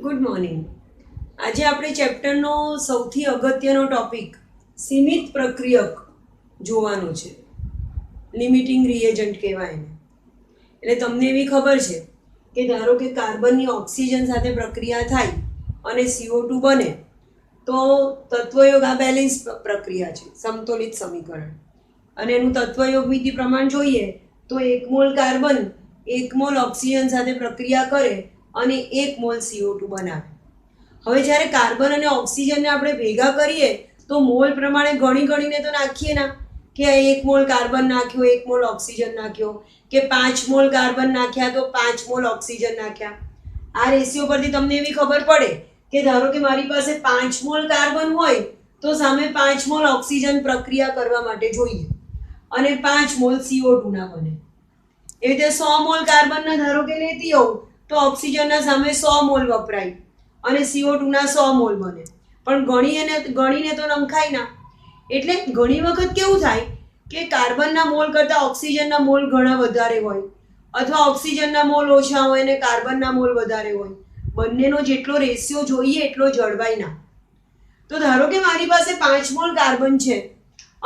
Good morning. આજે આપણે ચેપ્ટરનો સૌથી અગત્યનો ટોપિક સીમિત પ્રક્રિયક જોવાનો છે. લિમિટિંગ રિએજન્ટ કહેવાય એને. એટલે તમને એવી ખબર છે કે ધારો કે કાર્બનની ઓક્સિજન સાથે પ્રક્રિયા થાય અને CO2 બને તો તત્વયોગ આ બેલેન્સ પ્રક્રિયા છે, સમતોલિત સમીકરણ. અને એનું તત્વયોગ મિતિ પ્રમાણ જોઈએ તો 1 મોલ કાર્બન 1 મોલ ઓક્સિજન સાથે પ્રક્રિયા કરે અને 1 મોલ CO2 બનાવે. હવે જ્યારે કાર્બન અને ઓક્સિજનને આપણે ભેગા કરીએ તો મોલ પ્રમાણે ગણીને તો નાખીએ ના કે 1 મોલ કાર્બન નાખ્યો 1 મોલ ઓક્સિજન નાખ્યો, કે 5 મોલ કાર્બન નાખ્યા તો 5 મોલ ઓક્સિજન નાખ્યા. આ રેશિયો પરથી તમને એવી ખબર પડે કે ધારો કે મારી પાસે 5 મોલ કાર્બન હોય તો સામે 5 મોલ ઓક્સિજન પ્રક્રિયા કરવા માટે જોઈએ અને 5 મોલ CO2 ના બને. એવી રીતે 100 મોલ કાર્બનના ધારો કે લેતી હોઉં તો ઓક્સિજનના સામે 100 મોલ વપરાય અને CO2 ના 100 મોલ બને. પણ ગણીને તો નમખાય ના. એટલે ઘણી વખત કેવું થાય કે કાર્બનના મોલ કરતાં ઓક્સિજનના મોલ ઘણા વધારે હોય અથવા ઓક્સિજનના મોલ ઓછા હોય અને કાર્બનના મોલ વધારે હોય. બંનેનો જેટલો રેશિયો જોઈએ એટલો જળવાય ના. તો ધારો કે મારી પાસે 5 મોલ કાર્બન છે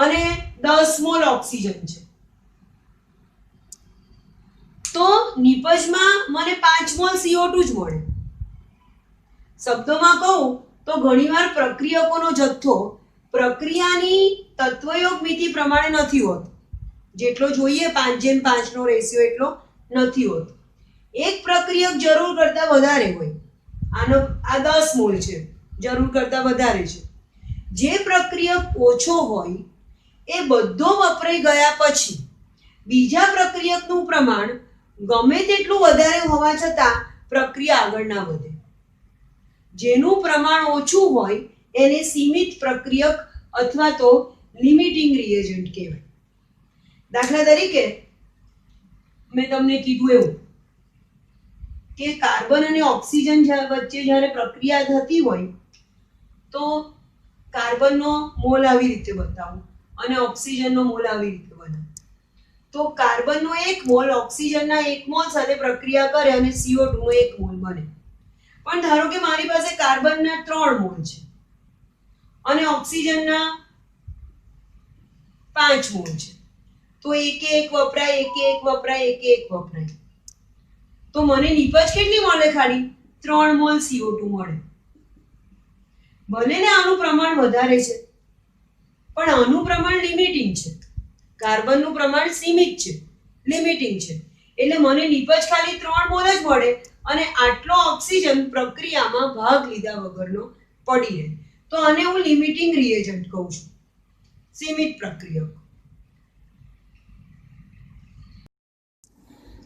અને 10 મોલ ઓક્સિજન છે, તો નિપજમાં મને 5 મોલ CO2 જ મળે. શબ્દોમાં કહું તો ઘણીવાર પ્રક્રિયકોનો જથ્થો પ્રક્રિયાની તત્વયોગ મિતિ પ્રમાણે નથી હોતો. જેટલો જોઈએ 5:5 નો રેશિયો એટલો નથી હોતો. એક પ્રક્રિયક જરૂર કરતાં વધારે હોય. આ 10 મોલ છે, જરૂર કરતાં વધારે છે. જે પ્રક્રિયક ઓછો હોય એ બધો વપરાઈ ગયા પછી બીજા પ્રક્રિયકનું પ્રમાણ ગમે તેટલું વધારે હોવા છતાં પ્રક્રિયા આગળ ના વધે. જેનું પ્રમાણ ઓછું હોય એને સીમિત પ્રક્રિયક અથવા તો લિમિટિંગ રિએજન્ટ કહેવાય. દાખલા તરીકે મેં તમને કીધું એવું કે કાર્બન અને ઓક્સિજન વચ્ચે જ્યારે પ્રક્રિયા થતી હોય તો કાર્બનનો મોલ આવી રીતે બતાવું અને ઓક્સિજનનો મોલ આવી રીતે બનાવું. તો કાર્બનનો 1 મોલ ઓક્સિજનના 1 મોલ સાથે પ્રક્રિયા કરે અને CO2 નો 1 મોલ બને. પણ ધારો કે મારી પાસે કાર્બનના 3 મોલ છે અને ઓક્સિજનના 5 મોલ છે, તો એક વપરાય એક વપરાય. તો મને નિપજ કેટલી મળે? ખાલી 3 મોલ CO2 મળે. ભલે ને આનું પ્રમાણ વધારે છે પણ આનું પ્રમાણ લિમિટિંગ છે. કાર્બનનું પ્રમાણ સીમિત છે, લિમિટિંગ છે. એટલે મને નિપજ ખાલી 3 મોલ જ મળે અને આટલો ઓક્સિજન પ્રક્રિયામાં ભાગ લીધા વગરનો પડી રહે. તો આને હું લિમિટિંગ રિએજન્ટ કહું છું, સીમિત પ્રક્રિયક.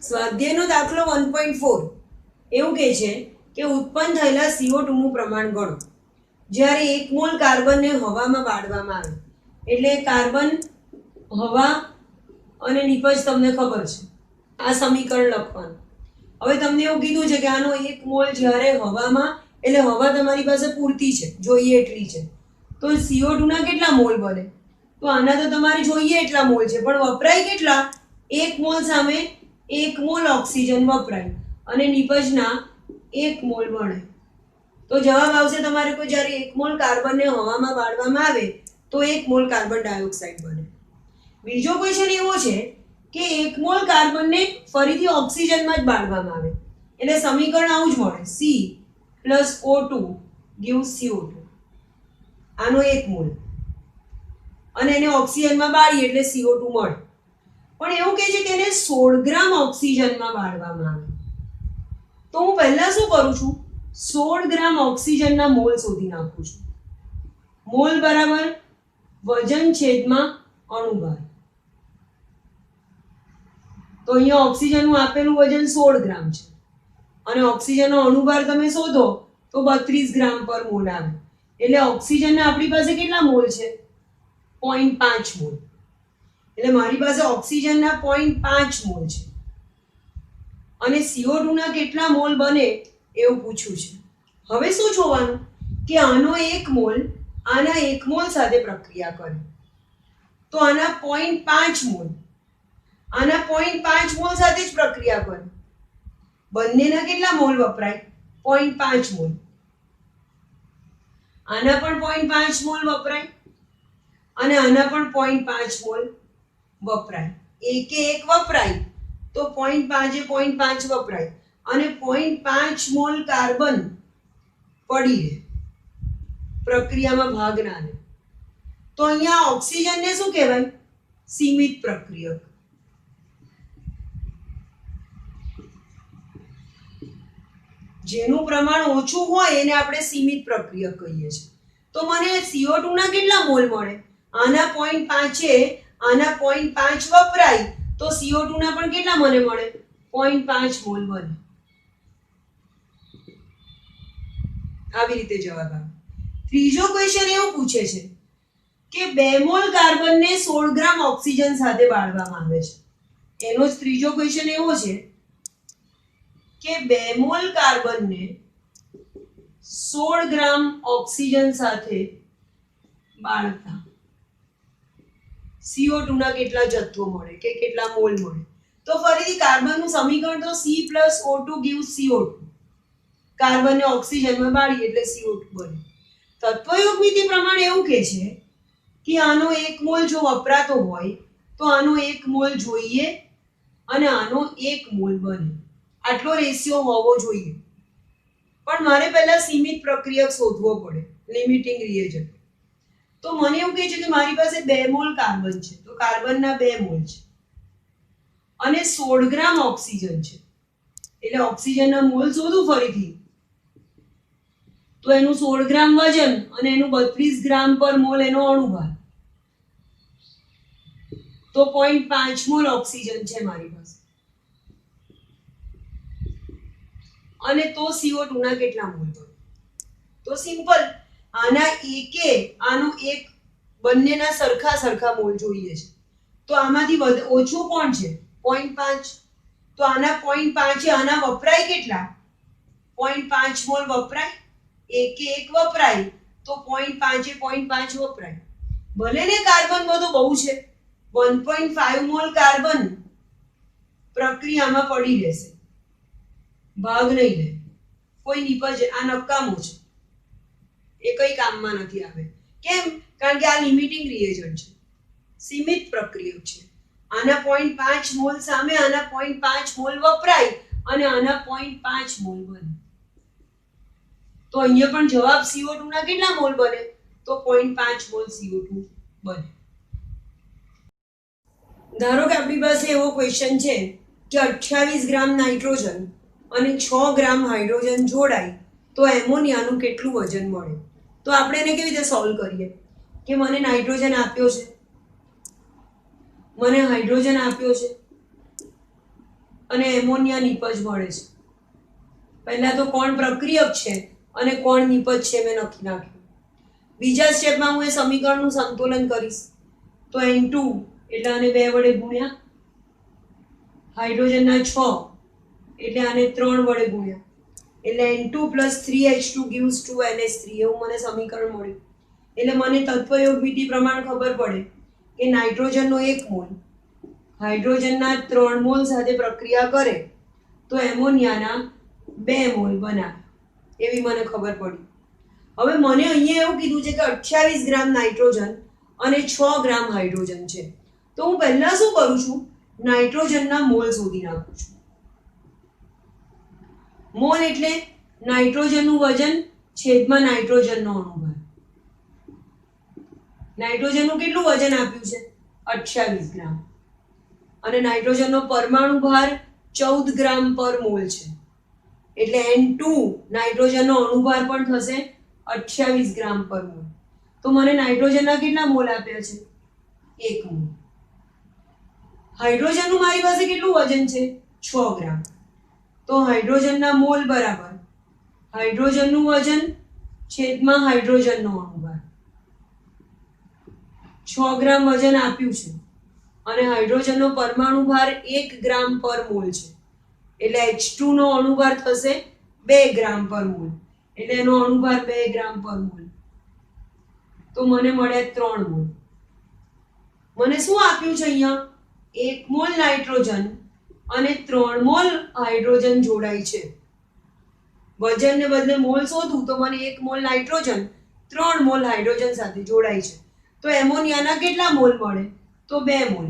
સ્વાધ્યાયનો દાખલો 1.4 એવું કહે છે કે ઉત્પન્ન થયેલા CO2 નું પ્રમાણ ગણો. જ્યારે 1 મોલ કાર્બનને હવામાં બાળવામાં આવે, એટલે કાર્બન, હવા અને નિપજ તમને ખબર છે. આ સમીકરણ લખવાનું. હવે તમને એવું કીધું છે કે આનો 1 મોલ જ્યારે હવામાં, એટલે હવા તમારી પાસે પૂરતી છે, જોઈએ એટલી છે, તો CO2 ના કેટલા મોલ બને? તો આના તો તમારે જોઈએ એટલા મોલ છે પણ વપરાય કેટલા? 1 મોલ સામે 1 મોલ ઓક્સિજન વપરાય અને નિપજના 1 મોલ બને. તો જવાબ આવશે તમારે કોઈ જ્યારે 1 મોલ કાર્બનને હવામાં બાળવામાં આવે તો 1 મોલ કાર્બન ડાયોક્સાઇડ બને. બીજો ક્વેશ્ચન એવો છે કે 1 મોલ કાર્બનને ફરીથી ઓક્સિજનમાં જ બાળવામાં આવે એટલે સમીકરણ આવું જ મળે, C+O2 gives CO2. આનો 1 મોલ અને એને ઓક્સિજનમાં બાળીએ એટલે CO2 મળે. પણ એવું કહે છે કે એને 16 ગ્રામ ઓક્સિજનમાં બાળવામાં આવે. તો હું પહેલા શું કરું છું? 16 ગ્રામ ઓક્સિજનના મોલ શોધી નાખું છું. મોલ બરાબર વજન છેદમાં અણુભાર. તો અહીંયા ઓક્સિજનનું આપેલું વજન 16 ગ્રામ છે અને ઓક્સિજનનો અણુભાર તમે શોધો તો 32 ગ્રામ પર મોલ આવે. એટલે ઓક્સિજનના આપણી પાસે કેટલા મોલ છે? 0.5 મોલ. એટલે મારી પાસે ઓક્સિજનના 0.5 મોલ છે અને CO2 ના કેટલા મોલ બને એવું પૂછ્યું છે. હવે શું જોવાનું કે આનો 1 મોલ આના 1 મોલ સાથે પ્રક્રિયા કરે તો આના 0.5 મોલ આના 0.5 મોલ સાથે જ પ્રક્રિયા કરે. બંનેના કેટલા મોલ વપરાય? 0.5 મોલ, આના પણ 0.5 મોલ વપરાય અને આના પણ 0.5 મોલ વપરાય. એકે એક વપરાય તો 0.5 એ 0.5 વપરાય અને 0.5 મોલ કાર્બન પડી રહે, પ્રક્રિયામાં ભાગ ના લે. તો અહીંયા ઓક્સિજનને શું કહેવાય? સીમિત પ્રક્રિયક. જેનું પ્રમાણ ઓછું હોય એને આપણે સીમિત પ્રક્રિયક કહીએ છીએ. તો મને CO2 ના કેટલા મોલ મળે? આના 0.5 છે, આના 0.5 વપરાય તો CO2 ના પણ કેટલા મને મળે? 0.5 મોલ બને. આવી રીતે જવાબ આવે. ત્રીજો ક્વેશ્ચન એવું પૂછે છે કે 2 મોલ કાર્બનને 16 ગ્રામ ઓક્સિજન સાથે બાળવામાં આવે છે. એનો જ ત્રીજો ક્વેશ્ચન એવો છે કે 2 મોલ કાર્બનને 16 ગ્રામ ઓક્સિજન સાથે બાળતા CO2 ના કેટલા જથ્થો મળે કે કેટલા મોલ મળે? તો ફરીથી કાર્બનનું સમીકરણ તો C+O2 gives CO2. કાર્બનને ઓક્સિજનમાં બાળી એટલે CO2 બને. તત્વયોગ મિતિ પ્રમાણે એવું કહે છે કે આનો 1 મોલ જો વપરાતો હોય તો આનો 1 મોલ જોઈએ અને આનો 1 મોલ બને. આટલો રેશિયો હોવો જોઈએ. પણ મારે પહેલા સીમિત પ્રક્રિયક શોધવો પડે, લિમિટિંગ રિએજન્ટ. તો મને એવું કહે છે કે મારી પાસે 2 મોલ કાર્બન છે, તો કાર્બનના 2 મોલ છે અને 16 ગ્રામ ઓક્સિજન છે. એટલે ઓક્સિજનના મોલ શોધું ફરીથી. તો એનું 16 ગ્રામ વજન અને એનું 32 ગ્રામ પર મોલ એનો અણુભાર. તો 0.5 મોલ ઓક્સિજન છે મારી પાસે. અને તો CO2 ના કેટલા મોલ બને? તો સિમ્પલ, આના એકે આનો એક બંનેના સરખા મોલ જોઈએ છે. તો આમાંથી ઓછું કોણ છે? 0.5. તો આના 0.5 છે, આના વપરાય કેટલા? 0.5 મોલ વપરાય. એકે એક વપરાય તો 0.5 એ 0.5 વપરાય. ભલે ને કાર્બન બધો બહુ છે, 1.5 મોલ કાર્બન પ્રક્રિયામાં પડી રહેશે, ભાગ નહીં લે, કોઈ નિપજ. આ નકામો છે, એ કઈ કામમાં નથી આવે. કેમ? કારણ કે આ લિમિટિંગ રિએજન્ટ છે, સીમિત પ્રક્રિયક છે. આના 0.5 મોલ સામે આના 0.5 મોલ વપરાય અને આના 0.5 મોલ બને. તો અહીંયા પણ જવાબ CO2 ના કેટલા મોલ બને? તો 0.5 મોલ CO2 બને. ધારો કે આપણી પાસે એવો ક્વેશ્ચન છે કે 28 ગ્રામ નાઇટ્રોજન અને 6 ગ્રામ હાઇડ્રોજન જોડાય તો એમોનિયાનું કેટલું વજન મળે? તો આપણે એને કેવી રીતે સોલ્વ કરીએ? કે મને નાઇટ્રોજન આપ્યો છે, મને હાઇડ્રોજન આપ્યો છે અને એમોનિયા નિપજ મળે છે. પહેલા તો કોણ પ્રક્રિયક છે અને કોણ નિપજ છે મેં નક્કી નાખ્યું. બીજા સ્ટેપમાં હું એ સમીકરણનું સંતુલન કરીશ. તો N2 એટલે આને 2 વડે ગુણ્યા, હાઇડ્રોજનના 6 એટલે આને 3 વડે ગુણ્યા, એટલે N2 + 3H2 gives 2NH3. એવું મને સમીકરણ મળ્યું. એટલે મને તત્વયોગ મિતિ પ્રમાણ ખબર પડે કે નાઇટ્રોજનનો 1 મોલ હાઇડ્રોજનના 3 મોલ સાથે પ્રક્રિયા કરે તો એમોનિયાના 2 મોલ બનાવે, એવી મને ખબર પડી. હવે મને અહીંયા એવું કીધું છે કે 28 ગ્રામ નાઇટ્રોજન અને 6 ગ્રામ હાઇડ્રોજન છે. તો હું પહેલા શું કરું છું? નાઇટ્રોજનના મોલ શોધી નાખું છું. મોલ એટલે નાઇટ્રોજનનું વજન છેદમાં નાઇટ્રોજનનો અણુભાર. નાઇટ્રોજનનું કેટલું વજન આપ્યું છે? 28 ગ્રામ. અને નાઇટ્રોજનનો પરમાણુ ભાર 14 ગ્રામ પર મોલ છે. એટલે N2 નાઇટ્રોજનનો અણુભાર પણ થશે 28 ગ્રામ પર મોલ. તો મને નાઇટ્રોજનના કેટલા મોલ આપ્યા છે? 1 મોલ. હાઇડ્રોજનનું મારી પાસે કેટલું વજન છે? 6 ગ્રામ. તો હાઇડ્રોજનના મોલ બરાબર હાઇડ્રોજનનું વજન છેદમાં હાઇડ્રોજનનો અણુભાર. 6 ગ્રામ વજન આપ્યું છે અને હાઇડ્રોજનનો પરમાણુ ભાર 1 ગ્રામ પર મોલ છે. એટલે H2 નો અણુભાર થશે 2 ગ્રામ પર મોલ. એટલે એનો અણુભાર 2 ગ્રામ પર મોલ. તો મને મળ્યા 3 મોલ. મને શું આપ્યું છે અહીંયા? 1 મોલ નાઇટ્રોજન અને 3 મોલ હાઇડ્રોજન જોડાય છે. વજનને બદલે મોલ શોધું તો મને 1 મોલ નાઇટ્રોજન 3 મોલ હાઇડ્રોજન સાથે જોડાય છે. તો એમોનિયાના કેટલા મોલ મળે? તો 2 મોલ.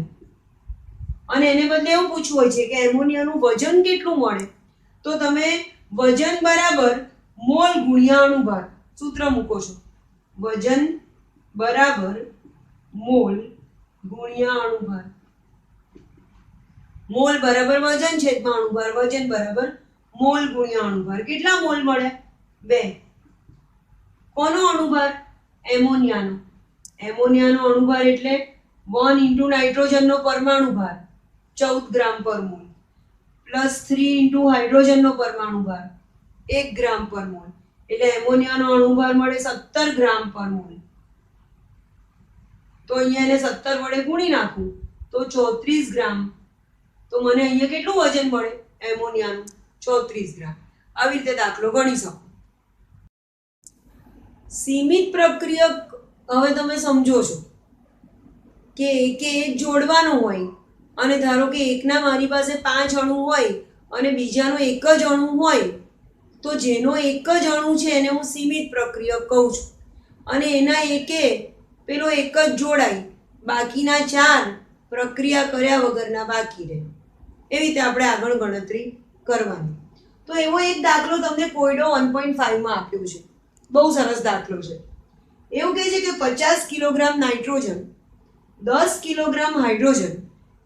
અને એને બદલે એવું પૂછવું હોય છે કે એમોનિયાનું વજન કેટલું મળે? તો તમે વજન બરાબર મોલ ગુણ્યા અણુભાર સૂત્ર મૂકો છો. વજન બરાબર મોલ ગુણ્યા અણુભાર. મોલ બરાબર વજન છેદમાં અણુભાર. વજન બરાબર મોલ ગુણ્યા અણુભાર. કેટલા મોલ મળે? 2. કોનો અણુભાર? એમોનિયાનો. એમોનિયાનો અણુભાર એટલે 1 ઇન્ટુ નાઇટ્રોજનનો પરમાણુ ભાર 14 ગ્રામ પર મોલ પ્લસ 3 ઇન્ટુ હાઇડ્રોજનનો પરમાણુ ભાર 1 ગ્રામ પર મોલ. એટલે એમોનિયાનો અણુભાર મળે 17 ગ્રામ પર મોલ. તો અહીંયા એને 17 વડે ગુણી નાખું તો 34 ગ્રામ. તો મને અહીંયા કેટલું વજન મળે એમોનિયાનું? 34 ગ્રામ. આવી રીતે દાખલો ગણી શકો. સીમિત પ્રક્રિયક હવે તમે સમજો છો કે એકે એક જોડવાનો હોય અને ધારો કે એકના મારી પાસે 5 અણુ હોય અને બીજાનો એક જ અણુ હોય તો જેનો એક જ અણુ છે એને હું સીમિત પ્રક્રિયક કહું છું. અને એના એકે પેલો એક જ જોડાય, બાકીના 4 પ્રક્રિયા કર્યા વગરના બાકી રહે. એવી રીતે આપણે આગળ ગણતરી કરવાની. તો એવો એક દાખલો તમને કોયડો 1.5 માં આપ્યો છે. બહુ સરસ દાખલો છે. એવું કહે છે કે 50 કિલોગ્રામ નાઇટ્રોજન 10 કિલોગ્રામ હાઇડ્રોજન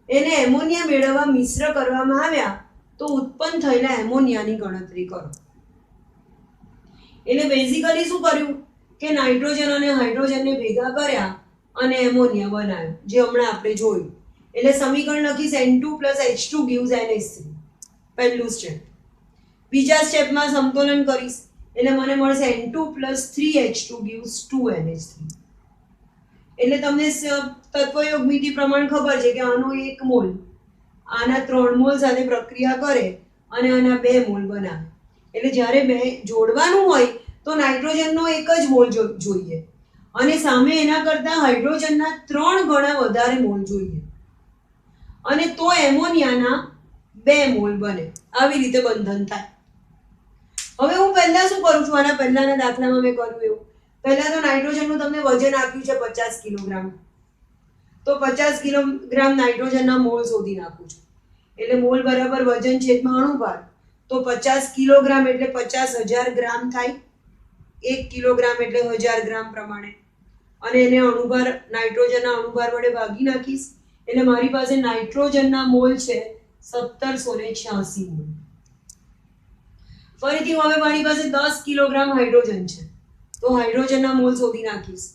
એને એમોનિયા મેળવવા મિશ્ર કરવામાં આવ્યા તો ઉત્પન્ન થયેલા એમોનિયાની ગણતરી કરો. એટલે બેઝિકલી શું કર્યું કે નાઇટ્રોજન અને હાઇડ્રોજનને ભેગા કર્યા અને એમોનિયા બનાવ્યો, જે હમણાં આપણે જોયું. એટલે સમીકરણ લખીશ N2 H2 gives NH3. પહેલું સ્ટેપ. બીજા સ્ટેપમાં સમતોલન કરીશ એટલે મને મળશે N2 3H2 gives 2NH3. એટલે તમને તત્વયોગમિતિ પ્રમાણ ખબર છે કે આનો 1 મોલ આના 3 મોલ સાથે પ્રક્રિયા કરે અને આના 2 મોલ બનાવે. એટલે જ્યારે 2 જોડવાનું હોય તો નાઇટ્રોજનનો 1 જ મોલ જોઈએ અને સામે એના કરતા હાઇડ્રોજનના 3 ગણા વધારે મોલ જોઈએ અને તો એમોનિયાના 2 મોલ બને. આવી રીતે બંધન થાય. હવે હું પહેલા શું કરું છું? આના પહેલાના દાખલામાં મેં કર્યું એવું. પહેલા તો નાઇટ્રોજનનું તમને વજન આપ્યું છે 50 કિલોગ્રામ. તો 50 કિલોગ્રામ નાઇટ્રોજનના મોલ શોધી નાખું છું. એટલે મોલ બરાબર વજન છેદમાં અણુભાર. તો 50 કિલોગ્રામ એટલે 50,000 ગ્રામ થાય. 1 કિલોગ્રામ એટલે 1000 ગ્રામ પ્રમાણે. અને એને અણુભાર નાઇટ્રોજનના અણુભાર વડે ભાગી નાખીશ એટલે મારી પાસે નાઇટ્રોજનના મોલ છે 1786 મોલ. ફરીથી હવે મારી પાસે 10 કિલોગ્રામ હાઇડ્રોજન છે તો હાઇડ્રોજનના મોલ શોધી નાખીશ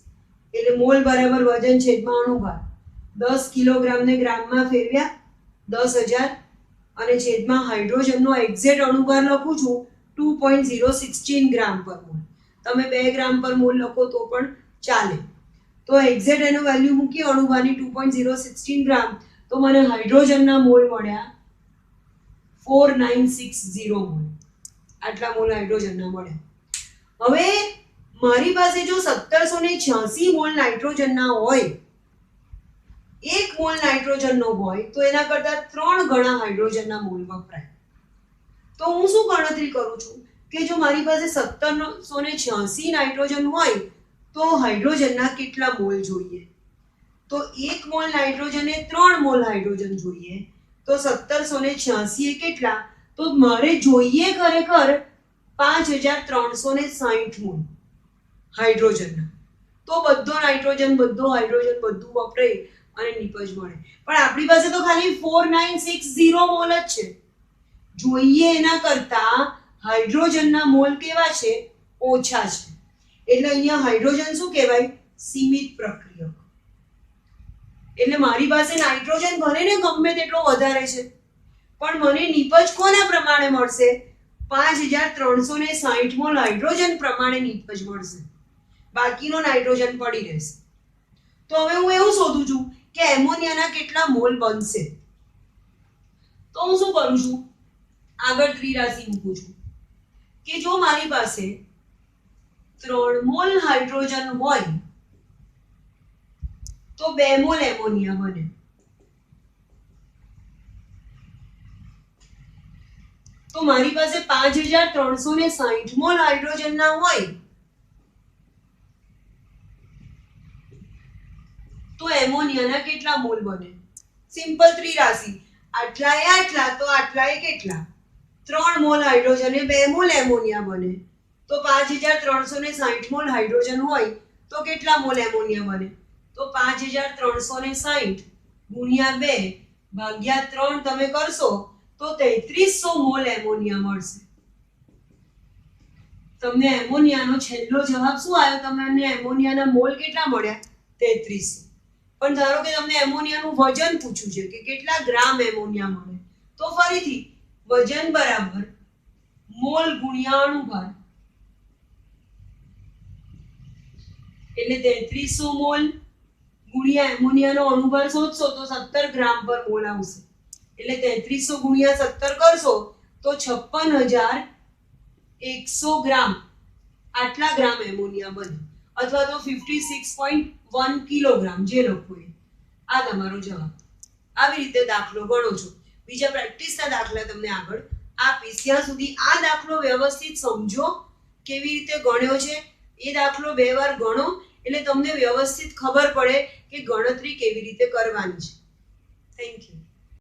એટલે મોલ બરાબર વજન છેદમાં અણુભાર. 10 કિલોગ્રામને ગ્રામમાં ફેરવ્યા 10,000 અને છેદમાં હાઇડ્રોજનનો એક્ઝેક્ટ અણુભાર લખું છું 2.016 ગ્રામ પર મોલ. તમે 2 ગ્રામ પર મોલ લખો તો પણ ચાલે. તો એક્ઝેક્ટ એનું વેલ્યુ મૂકી અણુભારની 2.016 ગ્રામ તો મને હાઇડ્રોજનના મોલ મળ્યા 4960 મોલ. આટલા મોલ હાઇડ્રોજનના મળ્યા. હવે મારી પાસે જો 1786 મોલ નાઇટ્રોજનના હોય, 1 મોલ નાઇટ્રોજનનો હોય તો એના કરતા 3 ગણા હાઇડ્રોજનના મોલ વપરાય. તો હું શું ગણતરી કરું છું કે જો મારી પાસે 1786 નાઇટ્રોજન હોય તો હાઇડ્રોજનના કેટલા મોલ જોઈએ? તો 1 મોલ નાઇટ્રોજને 3 મોલ હાઇડ્રોજન જોઈએ. તો 1786 એ કેટલા? તો મારે જોઈએ ખરેખર 5360 મોલ હાઇડ્રોજનના. તો બધો નાઇટ્રોજન બધો હાઇડ્રોજન બધું વપરાય અને નિપજ મળે. પણ આપણી પાસે તો ખાલી 4960 મોલ જ છે. જોઈએ એના કરતા હાઇડ્રોજનના મોલ કેવા છે? ઓછા છે. એટલે અહીંયા હાઇડ્રોજન શું કહેવાય? સીમિત પ્રક્રિયક. એટલે મારી પાસે નાઇટ્રોજન ભલે ને ગમે તેટલો વધારે છે પણ મને નિપજ કોના પ્રમાણે મળશે? 5360 મોલ હાઇડ્રોજન પ્રમાણે નિપજ મળશે. બાકીનો નાઇટ્રોજન પડી રહેશે. તો હવે હું એવું શોધું છું કે એમોનિયાના કેટલા મોલ બનશે. તો હું શું કરું છું? આગળ ત્રિરાશી મૂકું છું કે જો મારી પાસે 3 મોલ હાઇડ્રોજન હોય તો 2 મોલ એમોનિયા બને. તો તો મારી પાસે 5360 મોલ હાઇડ્રોજનના હોય તો એમોનિયાના કેટલા મોલ બને? સિમ્પલ ત્રિરાશિ. આટલાએ આટલા તો આટલાએ કેટલા? 3 મોલ હાઇડ્રોજન એ 2 મોલ એમોનિયા બને. તો 5360 મોલ હાઇડ્રોજન હોય તો કેટલા મોલ એમોનિયા બને? તો 5360 ગુણ્યા 2 ભાગ્યા 3 તમે કરશો તો 3300 મોલ એમોનિયા મળશે. તમને એમોનિયાનો છેલ્લો જવાબ શું આવ્યો? તમને એમોનિયાના મોલ કેટલા મળ્યા? 3300. પણ ધારો કે તમને એમોનિયાનું વજન પૂછ્યું છે કે કેટલા ગ્રામ એમોનિયા મળે, તો ફરીથી વજન બરાબર મોલ ગુણ્યા અણુભાર, એટલે 3300 મોલ ગુણ્યા એમોનિયાનો અણુભાર શોધશો તો 17 ગ્રામ પર મોલ આવશે. એટલે 3300 ગુણ્યા 17 કરશો તો 56100 ગ્રામ, આટલા ગ્રામ એમોનિયા બને, અથવા તો 56.1 કિલોગ્રામ, જે લખો એ. આ તમારો જવાબ. આવી રીતે દાખલો ગણો છો. બીજા પ્રેક્ટિસના દાખલા તમને આગળ આપીશ. ત્યાં સુધી આ દાખલો વ્યવસ્થિત સમજો, કેવી રીતે ગણ્યો છે. એ દાખલો 2 વાર ગણો એટલે તમને વ્યવસ્થિત ખબર પડે કે ગણતરી કેવી રીતે કરવાની છે. Thank you.